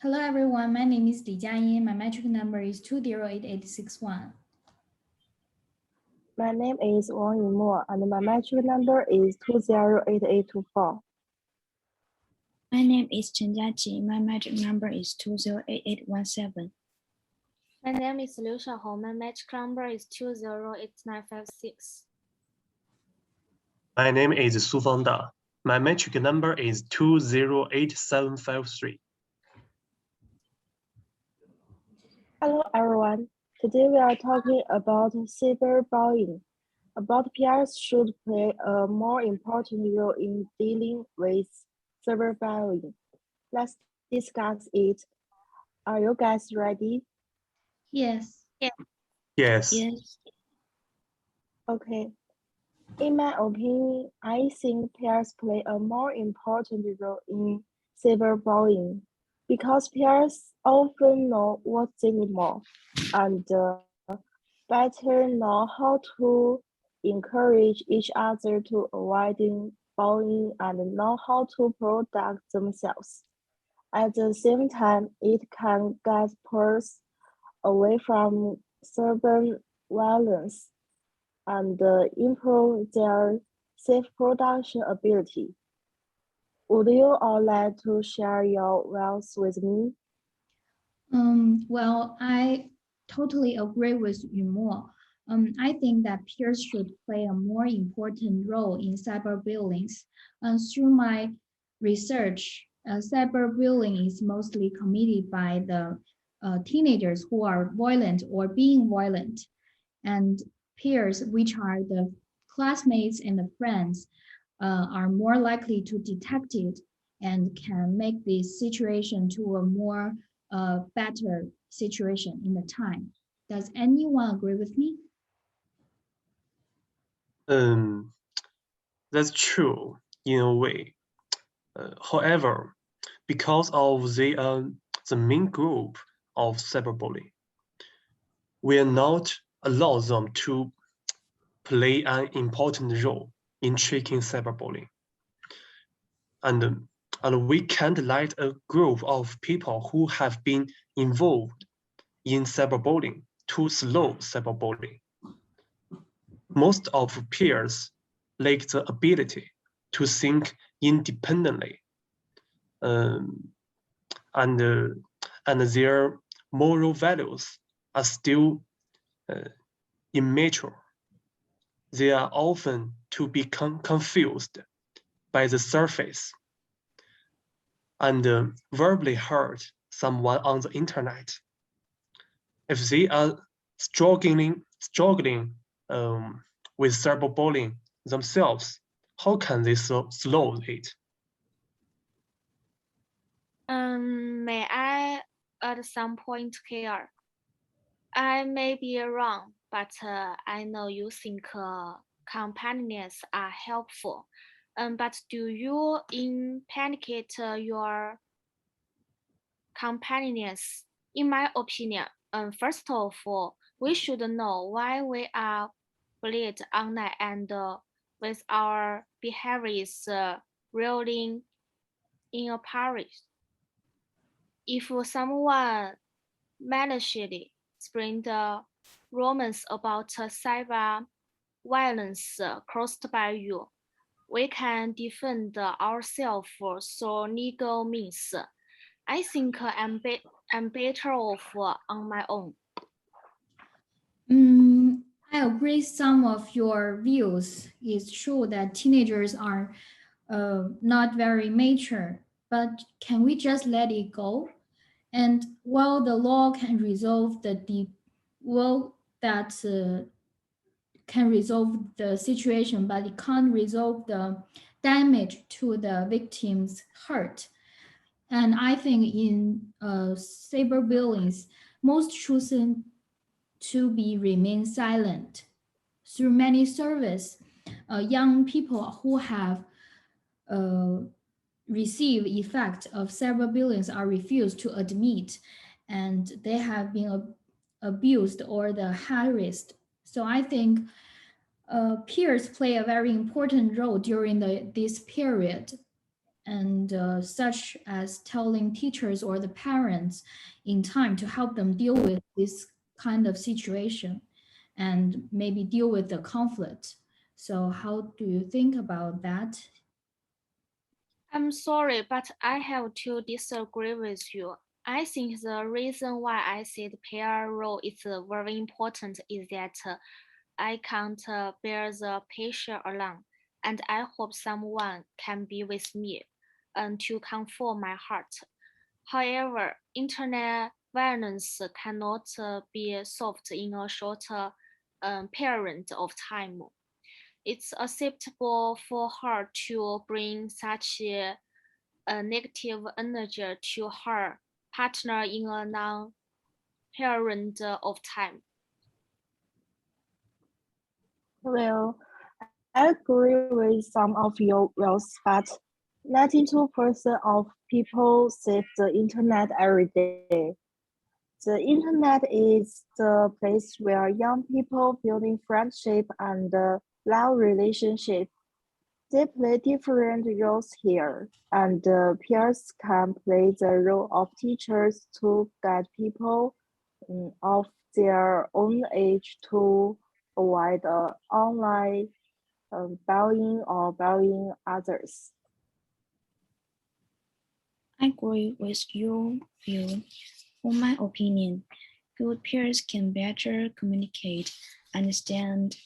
Hello everyone, my name is JIAYIN. My metric number is 208861. My name is YUMO and my metric number is 208824. My name is JIAQI. My metric number is 208817. My name is XIAOHONG. My metric number is 208956. My name is FANGDA. My metric number is 208753. Hello everyone. Today we are talking about cyberbullying. About peers should play a more important role in dealing with cyberbullying. Let's discuss it. Are you guys ready? Yes. Yes. Yes. Okay. In my opinion, I think peers play a more important role in cyberbullying because peers often know what they need more and better know how to encourage each other to avoid bullying and know how to protect themselves. At the same time, it can get peers away from cyber violence and improve their self-production ability. Would you all like to share your views with me? Well, I totally agree with Yumo. I think that peers should play a more important role in cyberbullying. Through my research, cyberbullying is mostly committed by the teenagers who are violent or being violent, and peers, which are the classmates and the friends, are more likely to detect it and can make this situation to a more better situation in the time. Does anyone agree with me? That's true in a way. However, because of the main group of cyberbullying, we are not allow them to play an important role in tracking cyberbullying. And we can't let a group of people who have been involved in cyberbullying to slow cyberbullying. Most of peers lack the ability to think independently, and their moral values are still immature. They are often to be confused by the surface and verbally hurt someone on the internet. If they are struggling with cyberbullying themselves, how can they slow it? May I add some point here? I may be wrong, but I know you think companions are helpful. But do you implicate your companions? In my opinion, first of all, we should know why we are bullied online and with our behaviors rolling in a parish. If someone maliciously spread rumors about cyber violence caused by you, we can defend ourselves through legal means. I think I'm better off on my own. I agree some of your views. It's true that teenagers are not very mature, but can we just let it go? And while the law can resolve can resolve the situation, but it can't resolve the damage to the victim's heart. And I think in cyberbullying, most chosen to be remain silent. Through many surveys, young people who have received effect of cyberbullying are refused to admit, and they have been abused or the harassed. So I think peers play a very important role during this period. and such as telling teachers or the parents in time to help them deal with this kind of situation and maybe deal with the conflict. So how do you think about that? I'm sorry, but I have to disagree with you. I think the reason why I say the peer role is very important is that I can't bear the pressure alone, and I hope someone can be with me and to comfort my heart. However, internet violence cannot be solved in a short period of time. It's acceptable for her to bring such a negative energy to her partner in a non-period of time. Well, I agree with some of your views, but 92% of people see the internet every day. The internet is the place where young people building friendship and love relationship. They play different roles here, and peers can play the role of teachers to guide people of their own age to avoid online bullying or bullying others. I agree with your view. In my opinion, good peers can better communicate, understand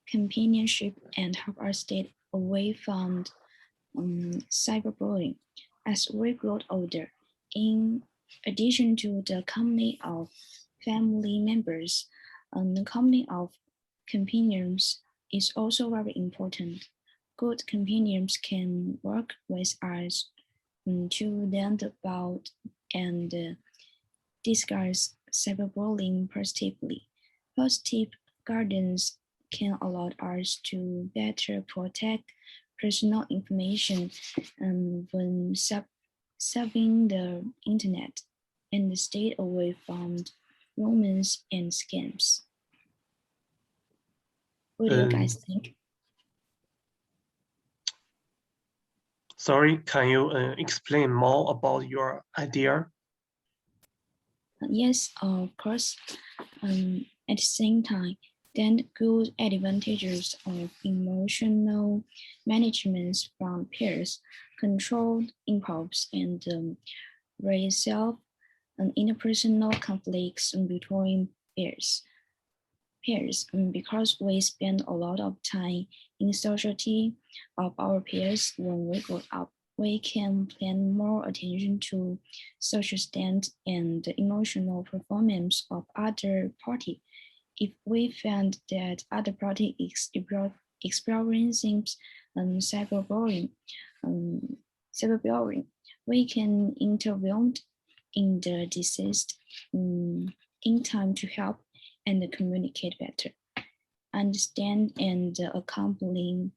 companionship, and help us stay away from cyberbullying as we grow older. In addition to the company of family members, the company of companions is also very important. Good companions can work with us to learn about and discuss cyberbullying positively. Positive guidance can allow us to better protect personal information when surfing the internet and stay away from rumors and scams. What do you guys think? Sorry, can you explain more about your idea? Yes, of course. At the same time, then good advantages of emotional management from peers, controlled impulse, and resolve interpersonal conflicts between peers. Because we spend a lot of time in society of our peers when we grow up, we can pay more attention to social stance and the emotional performance of other party. If we find that other party is experiencing cyberbullying, we can intervene in the disease in time to help and communicate better, understand and accompanying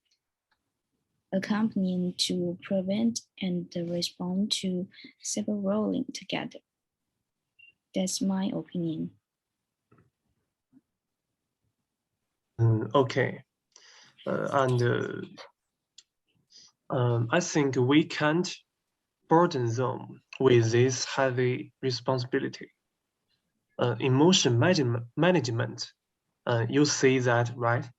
to prevent and respond to cyberbullying together. That's my opinion. Okay, I think we can't burden them with this heavy responsibility. Emotion management, you say that, right?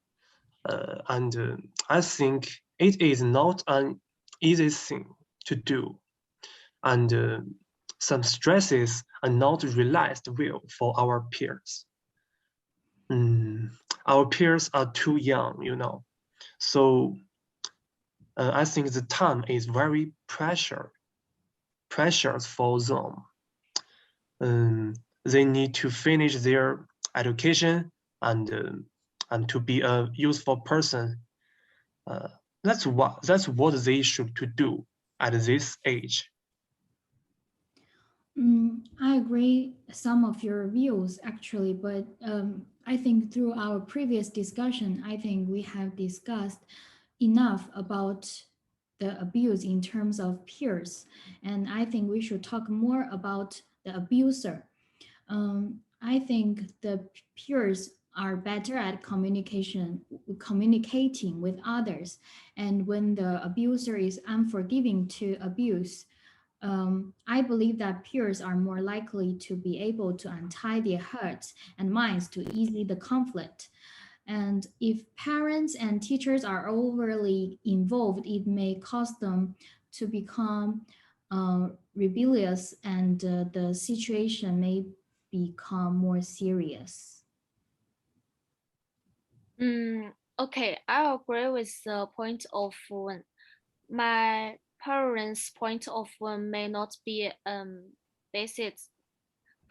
I think it is not an easy thing to do. And some stresses are not realized well for our peers. Our peers are too young, you know. So I think the time is very precious for them. They need to finish their education and to be a useful person. That's what they should to do at this age. I agree some of your views actually, but I think through our previous discussion, I think we have discussed enough about the abuse in terms of peers, and I think we should talk more about the abuser. I think the peers are better at communicating with others. And when the abuser is unforgiving to abuse, I believe that peers are more likely to be able to untie their hearts and minds to ease the conflict. And if parents and teachers are overly involved, it may cause them to become rebellious, and the situation may become more serious. Okay, I agree with the point of one. My parents' point of one may not be based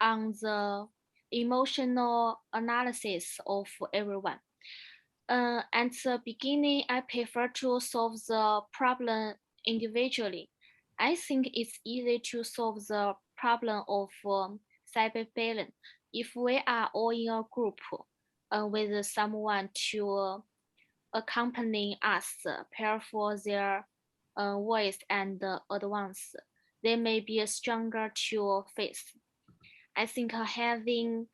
on the emotional analysis of everyone. At the beginning, I prefer to solve the problem individually. I think it's easy to solve the problem of cyberbullying if we are all in a group with someone to accompany us, prepare for their voice and advance. They may be stronger to face. I think having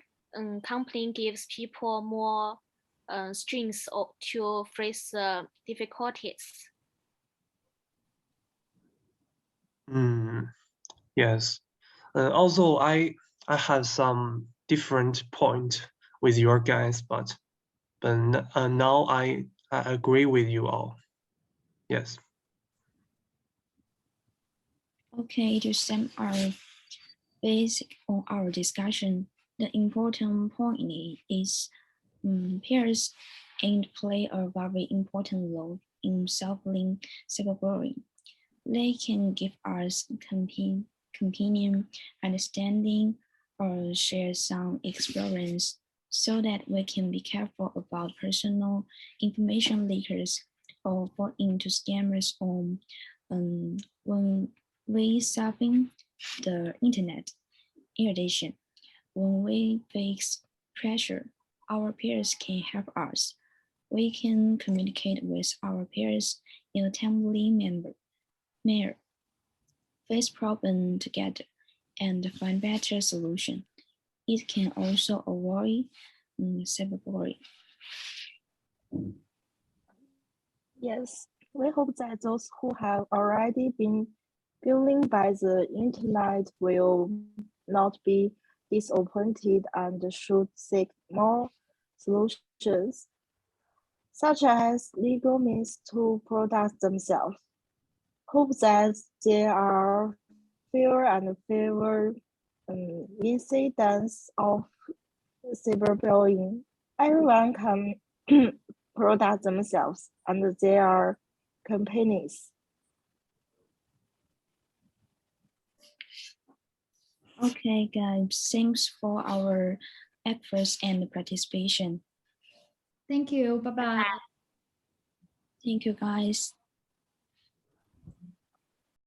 company gives people more strength to face difficulties. Yes. Also, I have some different point with your guys, but now I agree with you all. Yes. Okay, to sum our basic on our discussion, the important point is peers and play a very important role in solving cyberbullying. They can give us companion understanding or share some experience so that we can be careful about personal information leakers or fall into scammers on when we surfing the internet. In addition, when we face pressure, our peers can help us. We can communicate with our peers in a timely manner, face problem together, and find better solution. It can also avoid cyberbullying. Yes, we hope that those who have already been bullied by the internet will not be disappointed and should seek more solutions, such as legal means to protect themselves. Hope that there are fewer and fewer incidents of cyberbullying. Everyone can protect themselves and their companies. Okay, guys, thanks for our efforts and participation. Thank you. Bye bye. Thank you, guys.